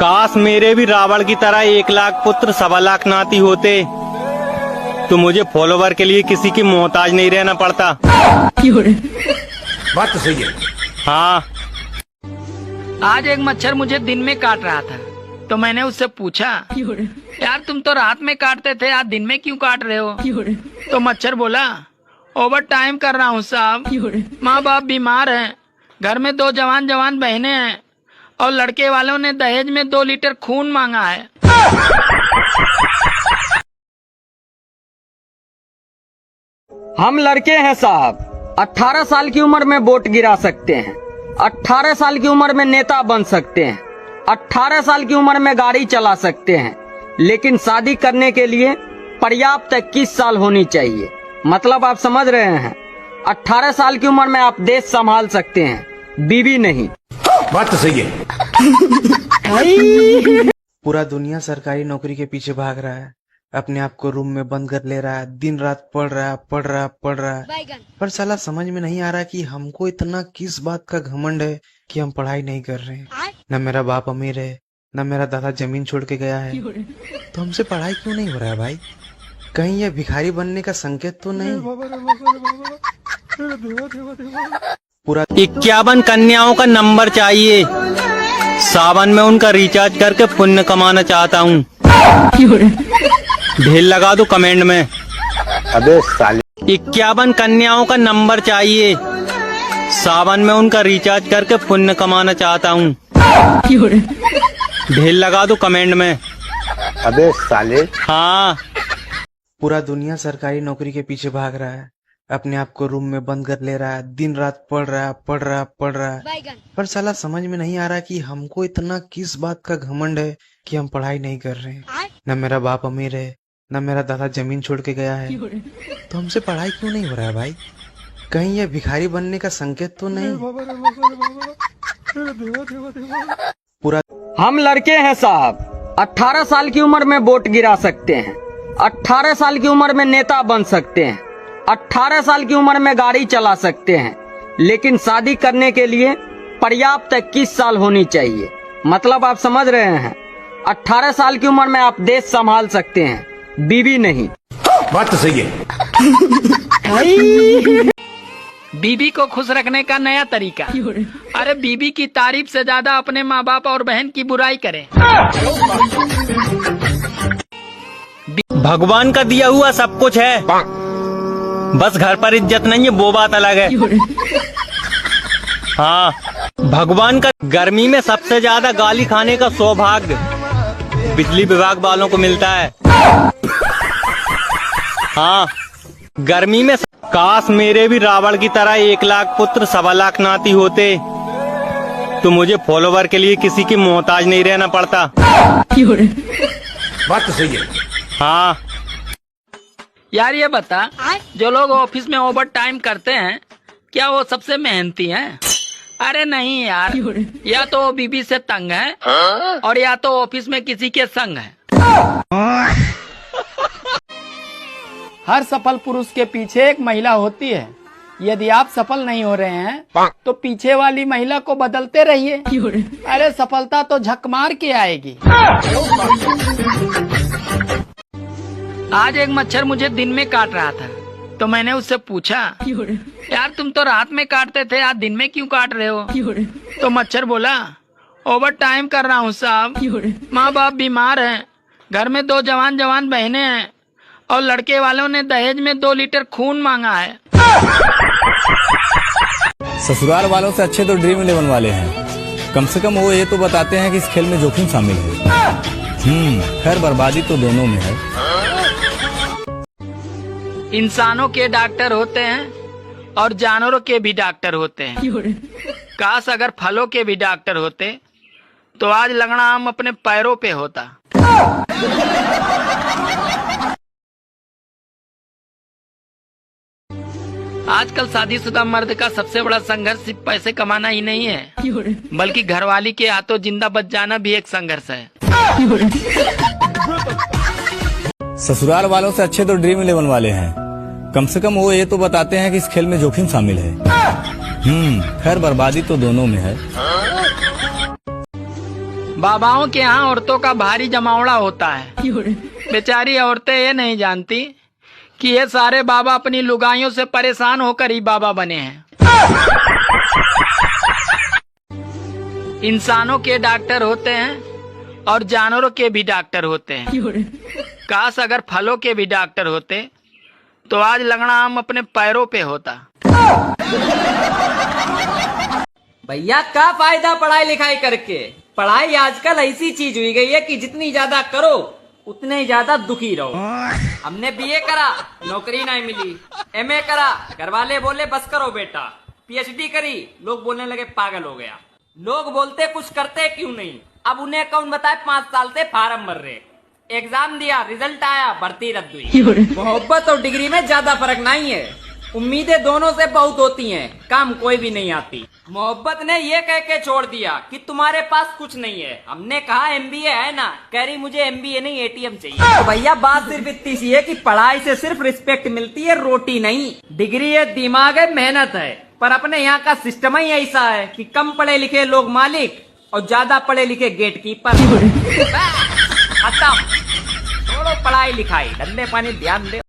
काश मेरे भी रावण की तरह 1 लाख पुत्र 1.25 लाख नाती होते तो मुझे फॉलोवर के लिए किसी की मोहताज नहीं रहना पड़ता। बात तो सही है। हाँ। आज एक मच्छर मुझे दिन में काट रहा था तो मैंने उससे पूछा, यार तुम तो रात में काटते थे, आज दिन में क्यों काट रहे हो? तो मच्छर बोला, ओवर टाइम कर रहा हूँ साहब, माँ बाप बीमार हैं, घर में 2 जवान बहनें हैं और लड़के वालों ने दहेज में 2 लीटर खून मांगा है। हम लड़के हैं साहब, 18 साल की उम्र में वोट गिरा सकते हैं, 18 साल की उम्र में नेता बन सकते हैं, 18 साल की उम्र में गाड़ी चला सकते हैं, लेकिन शादी करने के लिए पर्याप्त 21 साल होनी चाहिए। मतलब आप समझ रहे हैं, 18 साल की उम्र में आप देश संभाल सकते हैं, बीवी नहीं। बात तो सही है। पूरा दुनिया सरकारी नौकरी के पीछे भाग रहा है, अपने आप को रूम में बंद कर ले रहा है, दिन रात पढ़ रहा है, पर साला समझ में नहीं आ रहा कि हमको इतना किस बात का घमंड है कि हम पढ़ाई नहीं कर रहे हैं। न मेरा बाप अमीर है, न मेरा दादा जमीन छोड़ के गया है, तो हमसे पढ़ाई क्यों नहीं हो रहा है भाई? कहीं यह भिखारी बनने का संकेत तो नहीं? पूरा 51 कन्याओं का नंबर चाहिए, सावन में उनका रिचार्ज करके पुण्य कमाना चाहता हूँ। ढेर लगा दो कमेंट में। अबे साले। 51 कन्याओं का नंबर चाहिए, सावन में उनका रिचार्ज करके पुण्य कमाना चाहता हूँ। ढेर लगा दो कमेंट में। अबे साले। हाँ। पूरा दुनिया सरकारी नौकरी के पीछे भाग रहा है, अपने आप को रूम में बंद कर ले रहा है, दिन रात पढ़ रहा है, पर साला समझ में नहीं आ रहा कि हमको इतना किस बात का घमंड है कि हम पढ़ाई नहीं कर रहे हैं। न मेरा बाप अमीर है, न मेरा दादा जमीन छोड़ के गया है, तो हमसे पढ़ाई क्यों नहीं हो रहा है भाई? कहीं यह भिखारी बनने का संकेत तो नहीं? पूरा हम लड़के हैं साहब, 18 साल की उम्र में वोट गिरा सकते हैं, 18 साल की उम्र में नेता बन सकते हैं, 18 साल की उम्र में गाड़ी चला सकते हैं, लेकिन शादी करने के लिए पर्याप्त 21 साल होनी चाहिए। मतलब आप समझ रहे हैं, 18 साल की उम्र में आप देश संभाल सकते हैं, बीवी नहीं। बात तो सही है। बीबी को खुश रखने का नया तरीका, अरे बीबी की तारीफ से ज्यादा अपने माँ बाप और बहन की बुराई करें। भगवान का दिया हुआ सब कुछ है, बस घर पर इज्जत नहीं है, वो बात अलग है। हाँ, भगवान का गर्मी में सबसे ज्यादा गाली खाने का सौभाग्य बिजली विभाग वालों को मिलता है। हाँ, गर्मी में काश मेरे भी रावण की तरह 1 लाख पुत्र 1.25 लाख नाती होते तो मुझे फॉलोवर के लिए किसी की मोहताज नहीं रहना पड़ता। बात तो सही है। हाँ। यार ये बता, जो लोग ऑफिस में ओवर टाइम करते हैं क्या वो सबसे मेहनती हैं? अरे नहीं यार, या तो वो बीबी से तंग है और या तो ऑफिस में किसी के संग है। हर सफल पुरुष के पीछे एक महिला होती है। यदि आप सफल नहीं हो रहे हैं तो पीछे वाली महिला को बदलते रहिए। अरे सफलता तो झक मार के आएगी। आज एक मच्छर मुझे दिन में काट रहा था तो मैंने उससे पूछा, यार तुम तो रात में काटते थे, आज दिन में क्यों काट रहे हो? तो मच्छर बोला, ओवर टाइम कर रहा हूँ साहब, माँ बाप बीमार हैं, घर में 2 जवान बहनें हैं और लड़के वालों ने दहेज में 2 लीटर खून मांगा है। ससुराल वालों से अच्छे तो ड्रीम 11 वाले हैं, कम से कम वो ये तो बताते हैं कि इस खेल में जोखिम शामिल है। खैर बर्बादी तो दोनों में है। इंसानों के डॉक्टर होते हैं और जानवरों के भी डॉक्टर होते हैं। काश अगर फलों के भी डॉक्टर होते तो आज लगना आम अपने पैरों पे होता। आजकल शादीशुदा मर्द का सबसे बड़ा संघर्ष सिर्फ पैसे कमाना ही नहीं है, बल्कि घरवाली के हाथों जिंदा बच जाना भी एक संघर्ष है। ससुराल वालों से अच्छे तो ड्रीम 11 वाले हैं, कम से कम वो ये तो बताते हैं कि इस खेल में जोखिम शामिल है। खैर बर्बादी तो दोनों में है। बाबाओं के यहाँ औरतों का भारी जमावड़ा होता है। बेचारी औरतें ये नहीं जानती कि ये सारे बाबा अपनी लुगाइयों से परेशान होकर ही बाबा बने हैं। इंसानों के डॉक्टर होते हैं और जानवरों के भी डॉक्टर होते हैं। काश अगर फलों के भी डॉक्टर होते तो आज लगना आम अपने पैरों पे होता। भैया क्या फायदा पढ़ाई लिखाई करके। पढ़ाई आजकल ऐसी चीज हुई गई है कि जितनी ज्यादा करो उतने ही ज्यादा दुखी रहो। हमने बीए करा, नौकरी नहीं मिली। एमए करा, घर वाले बोले बस करो बेटा। पीएचडी करी, लोग बोलने लगे पागल हो गया। लोग बोलते कुछ करते क्यों नहीं। अब उन्हें कौन बताए 5 साल से फार्म भर रहे। एग्जाम दिया, रिजल्ट आया, भर्ती रद्द हुई। मोहब्बत और डिग्री में ज्यादा फर्क नहीं है। उम्मीदें दोनों से बहुत होती हैं, काम कोई भी नहीं आती। मोहब्बत ने ये कह के छोड़ दिया कि तुम्हारे पास कुछ नहीं है। हमने कहा एमबीए है ना, कह रही मुझे एमबीए नहीं एटीएम चाहिए। तो भैया बात सिर्फ इतनी सी है कि पढ़ाई से सिर्फ रिस्पेक्ट मिलती है, रोटी नहीं। डिग्री है, दिमाग है, मेहनत है। पर अपने यहाँ का सिस्टम ही ऐसा है कि कम पढ़े लिखे लोग मालिक और ज्यादा पढ़े लिखे गेट कीपर। खत्म। छोड़ो पढ़ाई लिखाई, धंधे पानी ध्यान दे।